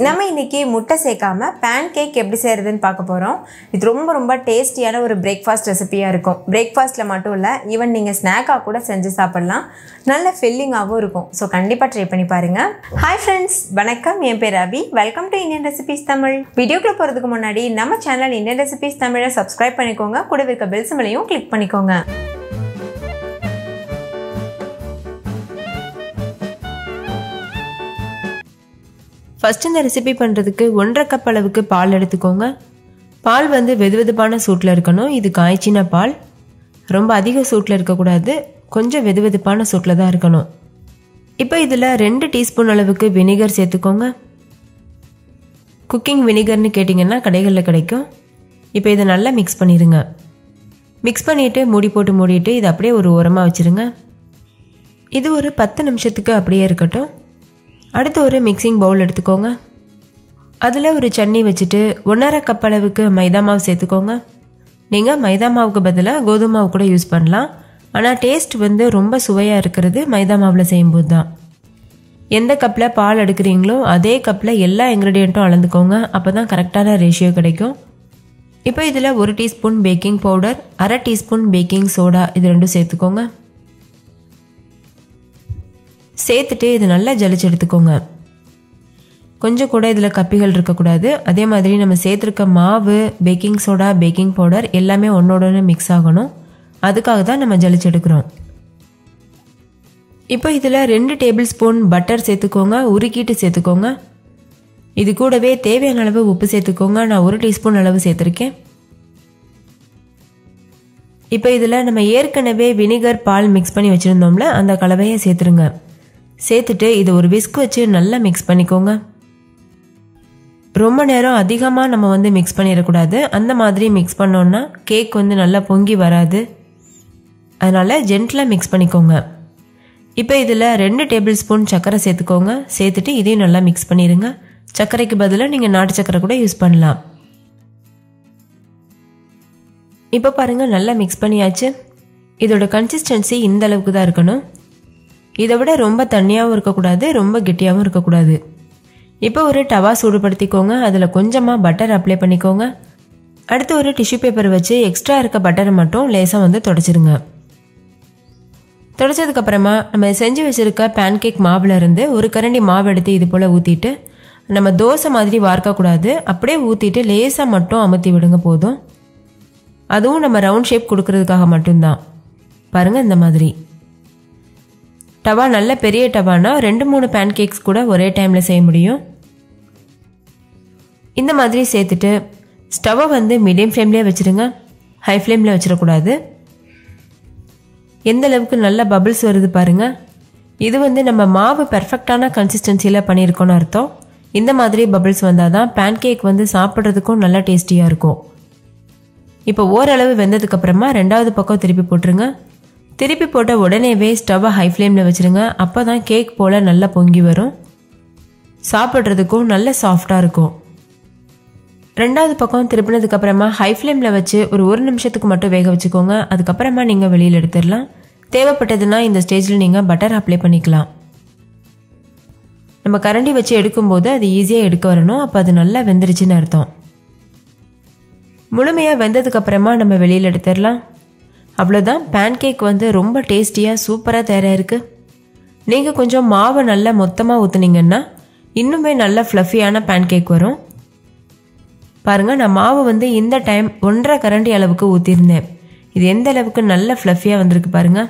நம்ம இன்னைக்கு முட்டை சேர்க்காம pancake எப்படி செய்யறதுன்னு பார்க்க போறோம். இது ரொம்ப டேஸ்டியான ஒரு பிரேக்ஃபாஸ்ட் ரெசிபியா இருக்கும். பிரேக்ஃபாஸ்ட்ல மட்டும் இல்ல, ஈவன் நீங்க ஸ்நாக்கா கூட செஞ்சு சாப்பிடலாம். நல்ல ஃபில்லிங்காகவும் இருக்கும். ஸோ கண்டிப்பா ட்ரை பண்ணி பாருங்க. ஹாய் ஃப்ரெண்ட்ஸ், வணக்கம். என் பேர் Abi. Welcome to Indian recipes Tamil. வீடியோக்குள்ள போறதுக்கு முன்னாடி நம்ம சேனல் இந்தியன் ரெசிபிஸ் தமிழை சப்ஸ்கிரைப் பண்ணிக்கோங்க. கூட இருக்க பெல் சிம்பலையும் கிளிக் பண்ணிக்கோங்க. ஃபஸ்ட்டு இந்த ரெசிபி பண்ணுறதுக்கு 1.5 கப் அளவுக்கு பால் எடுத்துக்கோங்க. பால் வந்து வெதுவெதுப்பான சூட்டில் இருக்கணும். இது காய்ச்சின பால். ரொம்ப அதிக சூட்டில் இருக்கக்கூடாது, கொஞ்சம் வெதுவெதுப்பான சூட்டில் தான் இருக்கணும். இப்போ இதில் 2 டீஸ்பூன் அளவுக்கு வினிகர் சேர்த்துக்கோங்க. குக்கிங் வினிகர்னு கேட்டிங்கன்னா கடைகளில் கிடைக்கும். இப்போ இதை நல்லா மிக்ஸ் பண்ணிடுங்க. மிக்ஸ் பண்ணிவிட்டு மூடிட்டு இதை அப்படியே ஒரு ஓரமாக வச்சுருங்க. இது ஒரு 10 நிமிஷத்துக்கு அப்படியே இருக்கட்டும். அடுத்து ஒரு மிக்சிங் பவுல் எடுத்துக்கோங்க. அதில் ஒரு சட்னி வச்சுட்டு 1.5 கப் அளவுக்கு மைதா மாவு சேர்த்துக்கோங்க. நீங்கள் மைதா மாவுக்கு பதிலாக கோதுமை மாவு கூட யூஸ் பண்ணலாம். ஆனால் டேஸ்ட் வந்து ரொம்ப சுவையாக இருக்கிறது மைதா மாவில் செய்யும்போது தான். எந்த கப்பில் பால் எடுக்கிறீங்களோ அதே கப்பில் எல்லா இன்க்ரீடியண்ட்டும் அளந்துக்கோங்க. அப்போ தான் கரெக்டான ரேஷியோ கிடைக்கும். இப்போ இதில் 1 teaspoon baking powder, 1/2 teaspoon baking soda, இது ரெண்டும் சேர்த்துக்கோங்க. சேர்த்துட்டு இது நல்லா ஜலிச்சு எடுத்துக்கோங்க. கொஞ்சம் கூட இதில் கப்பிகள் இருக்கக்கூடாது. அதே மாதிரி நம்ம சேர்த்துருக்க மாவு, பேக்கிங் சோடா, பேக்கிங் பவுடர் எல்லாமே ஒன்றோட மிக்ஸ் ஆகணும். அதுக்காக தான் நம்ம ஜலிச்சு எடுக்கிறோம். இப்போ இதில் 2 டேபிள் ஸ்பூன் பட்டர் சேர்த்துக்கோங்க. உருக்கிட்டு சேர்த்துக்கோங்க. இது கூடவே தேவையான அளவு உப்பு சேர்த்துக்கோங்க. நான் 1 டீஸ்பூன் அளவு சேர்த்துருக்கேன். இப்போ இதில் நம்ம ஏற்கனவே வினிகர் பால் மிக்ஸ் பண்ணி வச்சுருந்தோம்ல, அந்த கலவையை சேர்த்துருங்க. சேர்த்துட்டு இது ஒரு விஸ்க் வச்சு நல்லா மிக்ஸ் பண்ணிக்கோங்க. ரொம்ப நேரம் அதிகமாக நம்ம வந்து மிக்ஸ் பண்ணிடக்கூடாது. அந்த மாதிரி மிக்ஸ் பண்ணோன்னா கேக் வந்து நல்லா பொங்கி வராது. அதனால் ஜென்டிலாக மிக்ஸ் பண்ணிக்கோங்க. இப்போ இதில் 2 டேபிள் ஸ்பூன் சர்க்கரை சேர்த்துக்கோங்க. சேர்த்துட்டு இதையும் நல்லா மிக்ஸ் பண்ணிடுங்க. சர்க்கரைக்கு பதிலாக நீங்கள் நாட்டு சர்க்கரை கூட யூஸ் பண்ணலாம். இப்போ பாருங்கள், நல்லா மிக்ஸ் பண்ணியாச்சு. இதோட கன்சிஸ்டன்சி இந்த அளவுக்கு தான் இருக்கணும். இதை விட ரொம்ப தண்ணியாகவும் இருக்கக்கூடாது, ரொம்ப கெட்டியாகவும் இருக்கக்கூடாது. இப்போ ஒரு டவா சூடுபடுத்திக்கோங்க. அதில் கொஞ்சமாக பட்டர் அப்ளை பண்ணிக்கோங்க. அடுத்து ஒரு டிஷ்யூ பேப்பர் வச்சு எக்ஸ்ட்ரா இருக்க பட்டரை மட்டும் லேசாக வந்து தொடச்சிருங்க. தொடச்சதுக்கப்புறமா நம்ம செஞ்சு வச்சுருக்க பேன்கேக் மாவில் இருந்து ஒரு கரண்டி மாவு எடுத்து இது போல் ஊற்றிட்டு, நம்ம தோசை மாதிரி வார்க்கக்கூடாது, அப்படியே ஊற்றிட்டு லேசாக மட்டும் அமுத்தி விடுங்க போதும். அதுவும் நம்ம ரவுண்ட் ஷேப் கொடுக்கறதுக்காக மட்டும்தான். பாருங்கள், இந்த மாதிரி. டவா நல்ல பெரிய டவானா 2-3 பேன்கேக்ஸ் கூட ஒரே டைமில் செய்ய முடியும். இந்த மாதிரி சேர்த்துட்டு ஸ்டவ்வை வந்து மீடியம் ஃப்ளேம்லேயே வச்சுருங்க. ஹை ஃப்ளேமில் வச்சிடக்கூடாது. எந்த அளவுக்கு நல்ல பபிள்ஸ் வருது பாருங்கள். இது வந்து நம்ம மாவு பெர்ஃபெக்டான கன்சிஸ்டன்சியில் பண்ணியிருக்கோன்னு அர்த்தம். இந்த மாதிரி பபிள்ஸ் வந்தால் தான் பேன்கேக் வந்து சாப்பிட்றதுக்கும் நல்லா டேஸ்டியாக இருக்கும். இப்போ ஓரளவு வெந்ததுக்கப்புறமா 2வது பக்கம் திருப்பி போட்டுருங்க. திருப்பி போட்ட உடனேவே ஸ்டவ்வை ஹை ஃப்ளேமில் வச்சுருங்க. அப்போ தான் கேக் போல் நல்லா பொங்கி வரும். சாப்பிட்றதுக்கும் நல்ல சாஃப்டாக இருக்கும். 2வது பக்கம் திருப்பினதுக்கப்புறமா ஹை ஃப்ளேமில் வச்சு ஒரு 1 நிமிஷத்துக்கு மட்டும் வேக வச்சுக்கோங்க. அதுக்கப்புறமா நீங்கள் வெளியில் எடுத்துடலாம். தேவைப்பட்டதுன்னா இந்த ஸ்டேஜில் நீங்கள் பட்டர் அப்ளை பண்ணிக்கலாம். நம்ம கரண்டி வச்சு எடுக்கும்போது அது ஈஸியாக எடுக்க வரணும். அப்போ அது நல்லா வெந்துருச்சுன்னு அர்த்தம். முழுமையாக வெந்ததுக்கப்புறமா நம்ம வெளியில் எடுத்துடலாம். அவ்வளோதான், பேன்கேக் வந்து ரொம்ப டேஸ்டியாக சூப்பராக தயாராக இருக்குது. நீங்கள் கொஞ்சம் மாவை நல்லா மொத்தமாக ஊற்றுனீங்கன்னா இன்னுமே நல்ல ஃப்ளஃபியான பேன்கேக் வரும். பாருங்கள், நான் மாவு வந்து இந்த டைம் 1.5 கரண்டி அளவுக்கு ஊற்றிருந்தேன். இது எந்த அளவுக்கு நல்ல ஃப்ளஃபியாக வந்திருக்கு பாருங்கள்.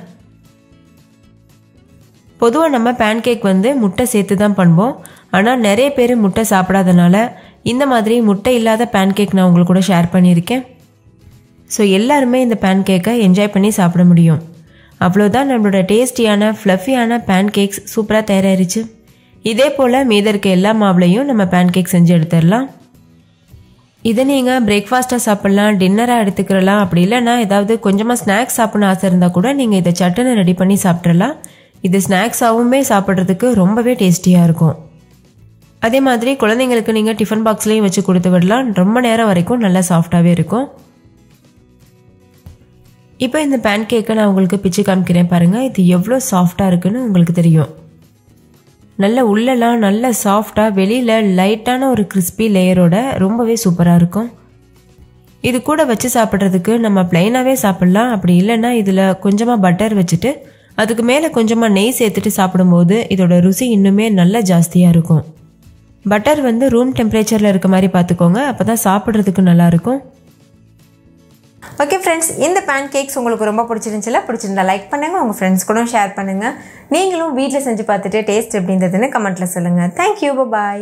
பொதுவாக நம்ம பேன்கேக் வந்து முட்டை சேர்த்து தான் பண்ணுவோம். ஆனால் நிறைய பேர் முட்டை சாப்பிடாதனால இந்த மாதிரி முட்டை இல்லாத பேன்கேக் நான் உங்களுக்கு கூட ஷேர் பண்ணியிருக்கேன். ஸோ எல்லாருமே இந்த பேன்கேக்கை என்ஜாய் பண்ணி சாப்பிட முடியும். அவ்வளோதான், நம்மளோட டேஸ்டியான ஃப்ளஃபியான பேன்கேக்ஸ் சூப்பராக தயாராகிருச்சு. இதே போல் மீத இருக்க எல்லா மாவுலையும் நம்ம பேன்கேக் செஞ்சு எடுத்துடலாம். இதை நீங்கள் பிரேக்ஃபாஸ்ட்டாக சாப்பிட்லாம், டின்னராக எடுத்துக்கிறலாம். அப்படி இல்லைன்னா ஏதாவது கொஞ்சமாக ஸ்நாக்ஸ் சாப்பிட்ணும் ஆசை இருந்தால் கூட நீங்கள் இதை சட்டுன்னு ரெடி பண்ணி சாப்பிட்றலாம். இது ஸ்நாக்ஸாகவுமே சாப்பிட்றதுக்கு ரொம்பவே டேஸ்டியாக இருக்கும். அதே மாதிரி குழந்தைங்களுக்கு நீங்கள் டிஃபன் பாக்ஸ்லேயும் வச்சு கொடுத்து விடலாம். ரொம்ப நேரம் வரைக்கும் நல்லா சாஃப்டாகவே இருக்கும். இப்போ இந்த பேன் கேக்கை நான் உங்களுக்கு பிச்சு காமிக்கிறேன் பாருங்கள். இது எவ்வளோ சாஃப்டாக இருக்குன்னு உங்களுக்கு தெரியும். நல்ல உள்ளெல்லாம் நல்ல சாஃப்டாக, வெளியில் லைட்டான ஒரு கிறிஸ்பி லேயரோட ரொம்பவே சூப்பராக இருக்கும். இது கூட வச்சு சாப்பிட்றதுக்கு நம்ம ப்ளைனாகவே சாப்பிட்லாம். அப்படி இல்லைன்னா இதில் கொஞ்சமாக பட்டர் வச்சுட்டு அதுக்கு மேலே கொஞ்சமாக நெய் சேர்த்துட்டு சாப்பிடும்போது இதோட ருசி இன்னுமே நல்லா ஜாஸ்தியாக இருக்கும். பட்டர் வந்து ரூம் டெம்பரேச்சரில் இருக்க மாதிரி பார்த்துக்கோங்க, அப்போ தான் சாப்பிட்றதுக்கு நல்லாயிருக்கும். ஓகே ஃப்ரெண்ட்ஸ், இந்த பேன் கேக்ஸ் உங்களுக்கு ரொம்ப பிடிச்சிருந்தா லைக் பண்ணுங்கள், உங்கள் ஃப்ரெண்ட்ஸ் கூட ஷேர் பண்ணுங்கள். நீங்களும் வீட்டில் செஞ்சு பார்த்துட்டு டேஸ்ட் எப்படி இருந்ததுன்னு கமெண்ட்டில் சொல்லுங்கள். தேங்க்யூ, பாய்.